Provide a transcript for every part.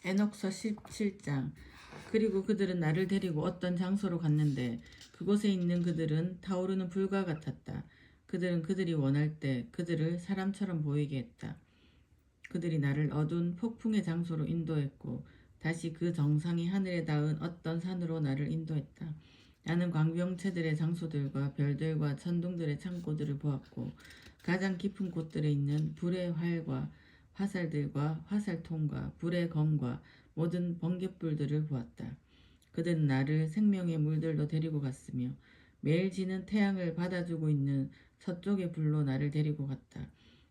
에녹서 17장. 그리고 그들은 나를 데리고 어떤 장소로 갔는데 그곳에 있는 그들은 타오르는 불과 같았다. 그들은 그들이 원할 때 그들을 사람처럼 보이게 했다. 그들이 나를 어두운 폭풍의 장소로 인도했고 다시 그 정상이 하늘에 닿은 어떤 산으로 나를 인도했다. 나는 광명체들의 장소들과 별들과 천둥들의 창고들을 보았고 가장 깊은 곳들에 있는 불의 활과 화살들과 화살통과 불의 검과 모든 번갯불들을 보았다. 그들은 나를 생명의 물들로 데리고 갔으며 매일 지는 태양을 받아주고 있는 서쪽의 불로 나를 데리고 갔다.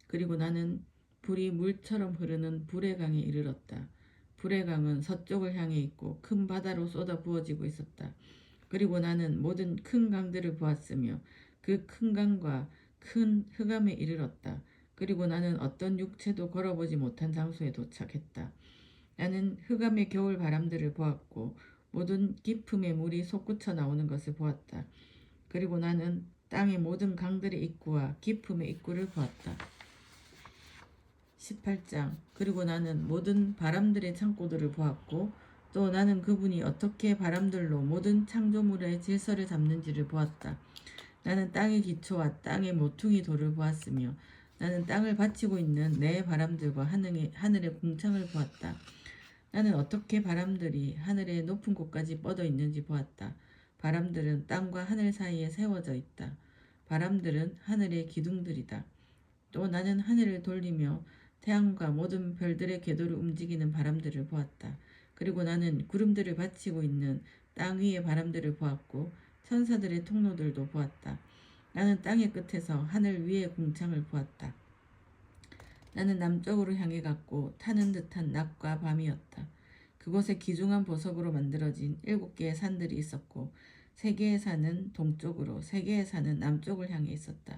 그리고 나는 불이 물처럼 흐르는 불의 강에 이르렀다. 불의 강은 서쪽을 향해 있고 큰 바다로 쏟아 부어지고 있었다. 그리고 나는 모든 큰 강들을 보았으며 그 큰 강과 큰 흑암에 이르렀다. 그리고 나는 어떤 육체도 걸어보지 못한 장소에 도착했다. 나는 흑암의 겨울 바람들을 보았고 모든 깊음의 물이 솟구쳐 나오는 것을 보았다. 그리고 나는 땅의 모든 강들의 입구와 깊음의 입구를 보았다. 18장. 그리고 나는 모든 바람들의 창고들을 보았고 또 나는 그분이 어떻게 바람들로 모든 창조물의 질서를 잡는지를 보았다. 나는 땅의 기초와 땅의 모퉁이 돌을 보았으며 나는 땅을 받치고 있는 내 바람들과 하늘의 궁창을 보았다. 나는 어떻게 바람들이 하늘의 높은 곳까지 뻗어 있는지 보았다. 바람들은 땅과 하늘 사이에 세워져 있다. 바람들은 하늘의 기둥들이다. 또 나는 하늘을 돌리며 태양과 모든 별들의 궤도를 움직이는 바람들을 보았다. 그리고 나는 구름들을 받치고 있는 땅 위의 바람들을 보았고 천사들의 통로들도 보았다. 나는 땅의 끝에서 하늘 위의 궁창을 보았다. 나는 남쪽으로 향해 갔고 타는 듯한 낮과 밤이었다. 그곳에 기중한 보석으로 만들어진 7개의 산들이 있었고 3개의 산은 동쪽으로 3개의 산은 남쪽을 향해 있었다.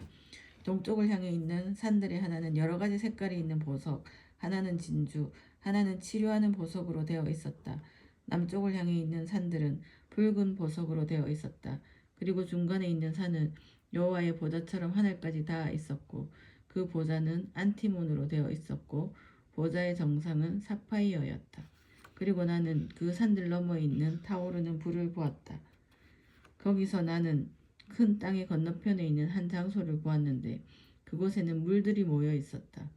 동쪽을 향해 있는 산들의 하나는 여러 가지 색깔이 있는 보석, 하나는 진주, 하나는 치료하는 보석으로 되어 있었다. 남쪽을 향해 있는 산들은 붉은 보석으로 되어 있었다. 그리고 중간에 있는 산은 여호와의 보좌처럼 하늘까지 닿아 있었고 그 보좌는 안티몬으로 되어 있었고 보좌의 정상은 사파이어였다. 그리고 나는 그 산들 너머에 있는 타오르는 불을 보았다. 거기서 나는 큰 땅의 건너편에 있는 한 장소를 보았는데 그곳에는 물들이 모여 있었다.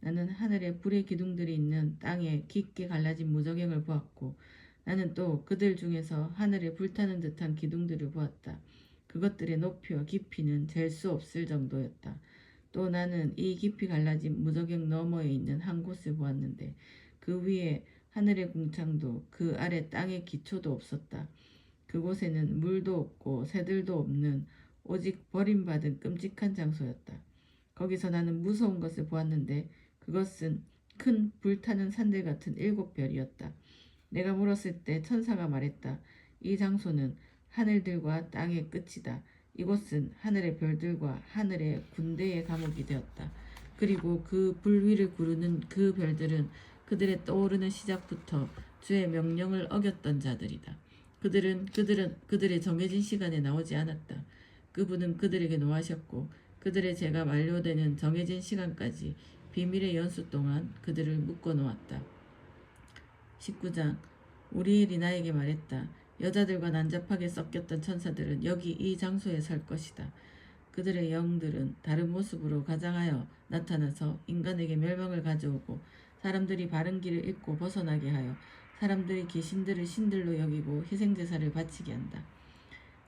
나는 하늘에 불의 기둥들이 있는 땅에 깊게 갈라진 무저갱을 보았고 나는 또 그들 중에서 하늘에 불타는 듯한 기둥들을 보았다. 그것들의 높이와 깊이는 잴 수 없을 정도였다. 또 나는 이 깊이 갈라진 무저갱 너머에 있는 한 곳을 보았는데 그 위에 하늘의 궁창도 그 아래 땅의 기초도 없었다. 그곳에는 물도 없고 새들도 없는 오직 버림받은 끔찍한 장소였다. 거기서 나는 무서운 것을 보았는데 그것은 큰 불타는 산들 같은 7별이었다. 내가 물었을 때 천사가 말했다. 이 장소는 하늘들과 땅의 끝이다. 이곳은 하늘의 별들과 하늘의 군대의 감옥이 되었다. 그리고 그 불 위를 구르는 그 별들은 그들의 떠오르는 시작부터 주의 명령을 어겼던 자들이다. 그들은 그들의 정해진 시간에 나오지 않았다. 그분은 그들에게 노하셨고 그들의 죄가 만료되는 정해진 시간까지 비밀의 연수 동안 그들을 묶어 놓았다. 19장. 우리엘이 나에게 말했다. 여자들과 난잡하게 섞였던 천사들은 여기 이 장소에 설 것이다. 그들의 영들은 다른 모습으로 가장하여 나타나서 인간에게 멸망을 가져오고 사람들이 바른 길을 잃고 벗어나게 하여 사람들이 귀신들을 신들로 여기고 희생제사를 바치게 한다.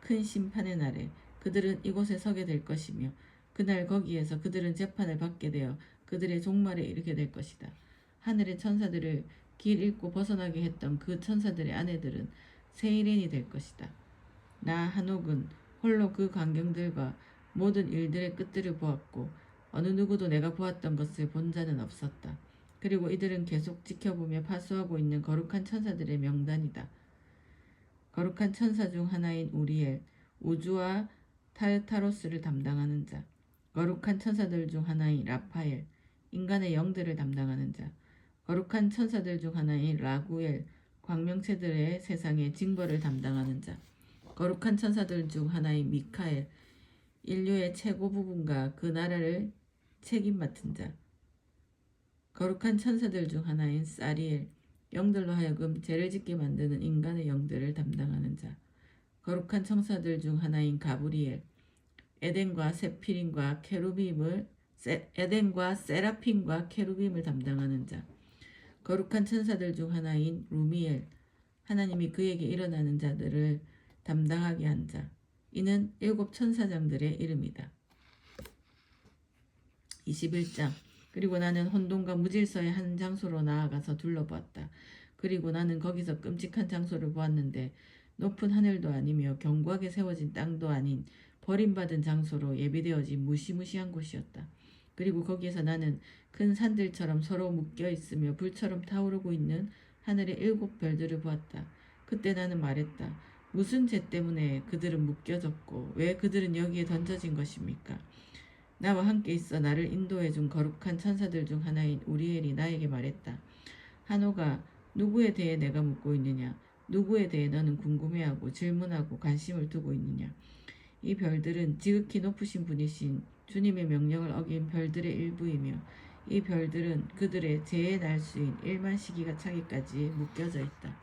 큰 심판의 날에 그들은 이곳에 서게 될 것이며 그날 거기에서 그들은 재판을 받게 되어 그들의 종말에 이르게 될 것이다. 하늘의 천사들을 길 잃고 벗어나게 했던 그 천사들의 아내들은 세이렌이 될 것이다. 나 한옥은 홀로 그 광경들과 모든 일들의 끝들을 보았고 어느 누구도 내가 보았던 것을 본 자는 없었다. 그리고 이들은 계속 지켜보며 파수하고 있는 거룩한 천사들의 명단이다. 거룩한 천사 중 하나인 우리엘, 우주와 타르타로스를 담당하는 자, 거룩한 천사들 중 하나인 라파엘, 인간의 영들을 담당하는 자, 거룩한 천사들 중 하나인 라구엘, 광명체들의 세상의 징벌을 담당하는 자, 거룩한 천사들 중 하나인 미카엘, 인류의 최고 부분과 그 나라를 책임 맡은 자, 거룩한 천사들 중 하나인 사리엘, 영들로 하여금 죄를 짓게 만드는 인간의 영들을 담당하는 자. 거룩한 청사들 중 하나인 가브리엘, 에덴과 세피림과 케루빔을 에덴과 세라핌과 케루빔을 담당하는 자. 거룩한 천사들 중 하나인 루미엘, 하나님이 그에게 일어나는 자들을 담당하게 한 자. 이는 7 천사장들의 이름이다. 21장. 그리고 나는 혼돈과 무질서의 한 장소로 나아가서 둘러보았다. 그리고 나는 거기서 끔찍한 장소를 보았는데 높은 하늘도 아니며 견고하게 세워진 땅도 아닌 버림받은 장소로 예비되어진 무시무시한 곳이었다. 그리고 거기에서 나는 큰 산들처럼 서로 묶여 있으며 불처럼 타오르고 있는 하늘의 7 별들을 보았다. 그때 나는 말했다. 무슨 죄 때문에 그들은 묶여졌고 왜 그들은 여기에 던져진 것입니까? 나와 함께 있어 나를 인도해준 거룩한 천사들 중 하나인 우리엘이 나에게 말했다. 한호가 누구에 대해 내가 묻고 있느냐? 누구에 대해 너는 궁금해하고 질문하고 관심을 두고 있느냐? 이 별들은 지극히 높으신 분이신 주님의 명령을 어긴 별들의 일부이며 이 별들은 그들의 죄의 날수인 1만 시기가 차기까지 묶여져 있다.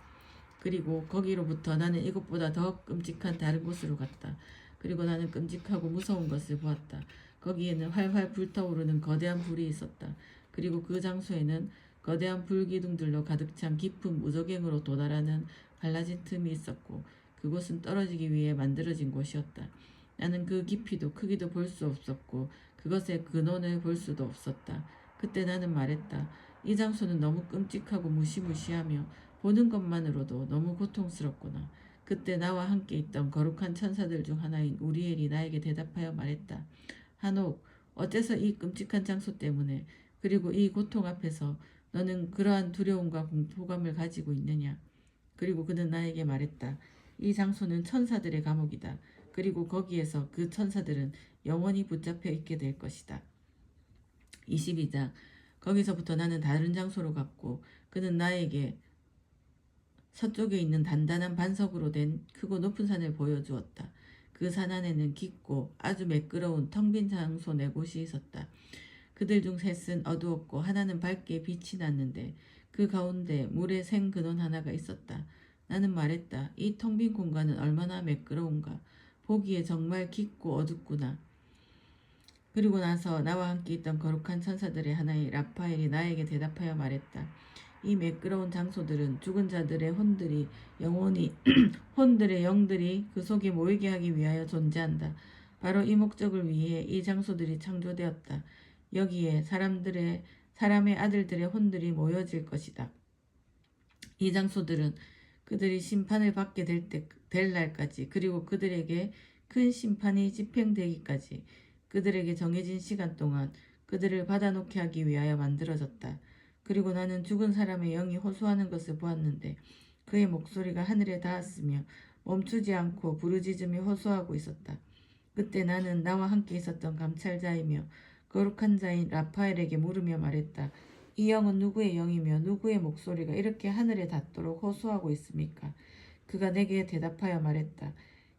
그리고 거기로부터 나는 이것보다 더 끔찍한 다른 곳으로 갔다. 그리고 나는 끔찍하고 무서운 것을 보았다. 거기에는 활활 불타오르는 거대한 불이 있었다. 그리고 그 장소에는 거대한 불기둥들로 가득 찬 깊은 무저갱으로 도달하는 갈라진 틈이 있었고 그곳은 떨어지기 위해 만들어진 곳이었다. 나는 그 깊이도 크기도 볼 수 없었고 그것의 근원을 볼 수도 없었다. 그때 나는 말했다. 이 장소는 너무 끔찍하고 무시무시하며 보는 것만으로도 너무 고통스럽구나. 그때 나와 함께 있던 거룩한 천사들 중 하나인 우리엘이 나에게 대답하여 말했다. 한옥, 어째서 이 끔찍한 장소 때문에 그리고 이 고통 앞에서 너는 그러한 두려움과 공포감을 가지고 있느냐? 그리고 그는 나에게 말했다. 이 장소는 천사들의 감옥이다. 그리고 거기에서 그 천사들은 영원히 붙잡혀 있게 될 것이다. 22장. 거기서부터 나는 다른 장소로 갔고 그는 나에게 서쪽에 있는 단단한 반석으로 된 크고 높은 산을 보여주었다. 그 산 안에는 깊고 아주 매끄러운 텅 빈 장소 4곳이 있었다. 그들 중 셋은 어두웠고 하나는 밝게 빛이 났는데 그 가운데 물의 생 근원 하나가 있었다. 나는 말했다. 이 텅 빈 공간은 얼마나 매끄러운가. 보기에 정말 깊고 어둡구나. 그리고 나서 나와 함께 있던 거룩한 천사들의 하나인 라파엘이 나에게 대답하여 말했다. 이 매끄러운 장소들은 죽은 자들의 혼들이 영원히 혼들의 영들이 그 속에 모이게 하기 위하여 존재한다. 바로 이 목적을 위해 이 장소들이 창조되었다. 여기에 사람의 아들들의 혼들이 모여질 것이다. 이 장소들은 그들이 심판을 받게 될 날까지 그리고 그들에게 큰 심판이 집행되기까지 그들에게 정해진 시간 동안 그들을 받아놓게 하기 위하여 만들어졌다. 그리고 나는 죽은 사람의 영이 호소하는 것을 보았는데 그의 목소리가 하늘에 닿았으며 멈추지 않고 부르짖으며 호소하고 있었다. 그때 나는 나와 함께 있었던 감찰자이며 거룩한 자인 라파엘에게 물으며 말했다. 이 영은 누구의 영이며 누구의 목소리가 이렇게 하늘에 닿도록 호소하고 있습니까? 그가 내게 대답하여 말했다.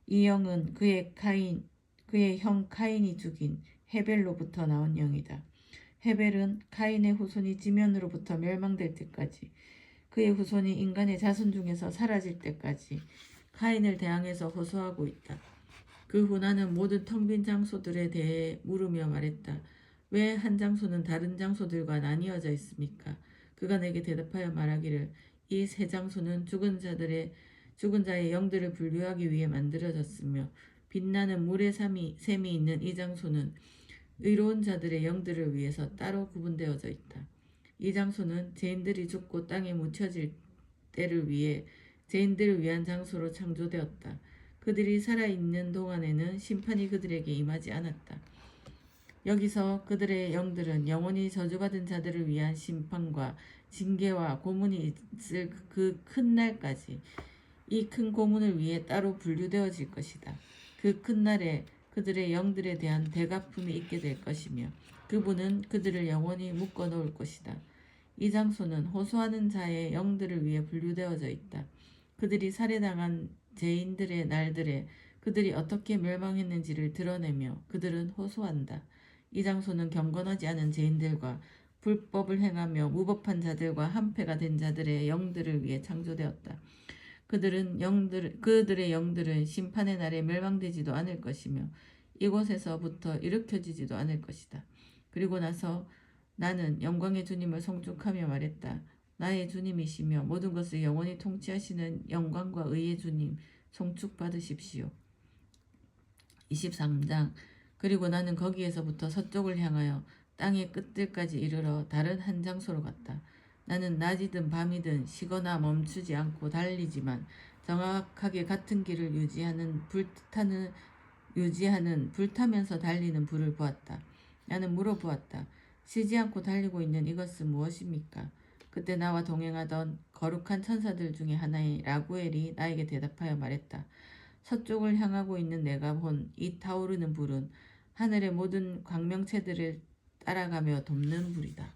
이 영은 그의 형 카인이 죽인 헤벨로부터 나온 영이다. 헤벨은 카인의 후손이 지면으로부터 멸망될 때까지 그의 후손이 인간의 자손 중에서 사라질 때까지 카인을 대항해서 호소하고 있다. 그 후 나는 모든 텅 빈 장소들에 대해 물으며 말했다. 왜 한 장소는 다른 장소들과 나뉘어져 있습니까? 그가 내게 대답하여 말하기를 이 세 장소는 죽은 자의 영들을 분류하기 위해 만들어졌으며 빛나는 물의 샘이 있는 이 장소는 의로운 자들의 영들을 위해서 따로 구분되어져 있다. 이 장소는 죄인들이 죽고 땅에 묻혀질 때를 위해 죄인들을 위한 장소로 창조되었다. 그들이 살아있는 동안에는 심판이 그들에게 임하지 않았다. 여기서 그들의 영들은 영원히 저주받은 자들을 위한 심판과 징계와 고문이 있을 그 큰 날까지 이 큰 고문을 위해 따로 분류되어질 것이다. 그 큰 날에 그들의 영들에 대한 대가품이 있게 될 것이며 그분은 그들을 영원히 묶어 놓을 것이다. 이 장소는 호소하는 자의 영들을 위해 분류되어져 있다. 그들이 살해당한 죄인들의 날들에 그들이 어떻게 멸망했는지를 드러내며 그들은 호소한다. 이 장소는 경건하지 않은 죄인들과 불법을 행하며 무법한 자들과 한패가 된 자들의 영들을 위해 창조되었다. 그들의 영들은 심판의 날에 멸망되지도 않을 것이며 이곳에서부터 일으켜지지도 않을 것이다. 그리고 나서 나는 영광의 주님을 송축하며 말했다. 나의 주님이시며 모든 것을 영원히 통치하시는 영광과 의의 주님 송축받으십시오. 23장. 그리고 나는 거기에서부터 서쪽을 향하여 땅의 끝들까지 이르러 다른 한 장소로 갔다. 나는 낮이든 밤이든 쉬거나 멈추지 않고 달리지만 정확하게 같은 길을 불타면서 달리는 불을 보았다. 나는 물어보았다. 쉬지 않고 달리고 있는 이것은 무엇입니까? 그때 나와 동행하던 거룩한 천사들 중에 하나인 라구엘이 나에게 대답하여 말했다. 서쪽을 향하고 있는 내가 본 이 타오르는 불은 하늘의 모든 광명체들을 따라가며 돕는 불이다.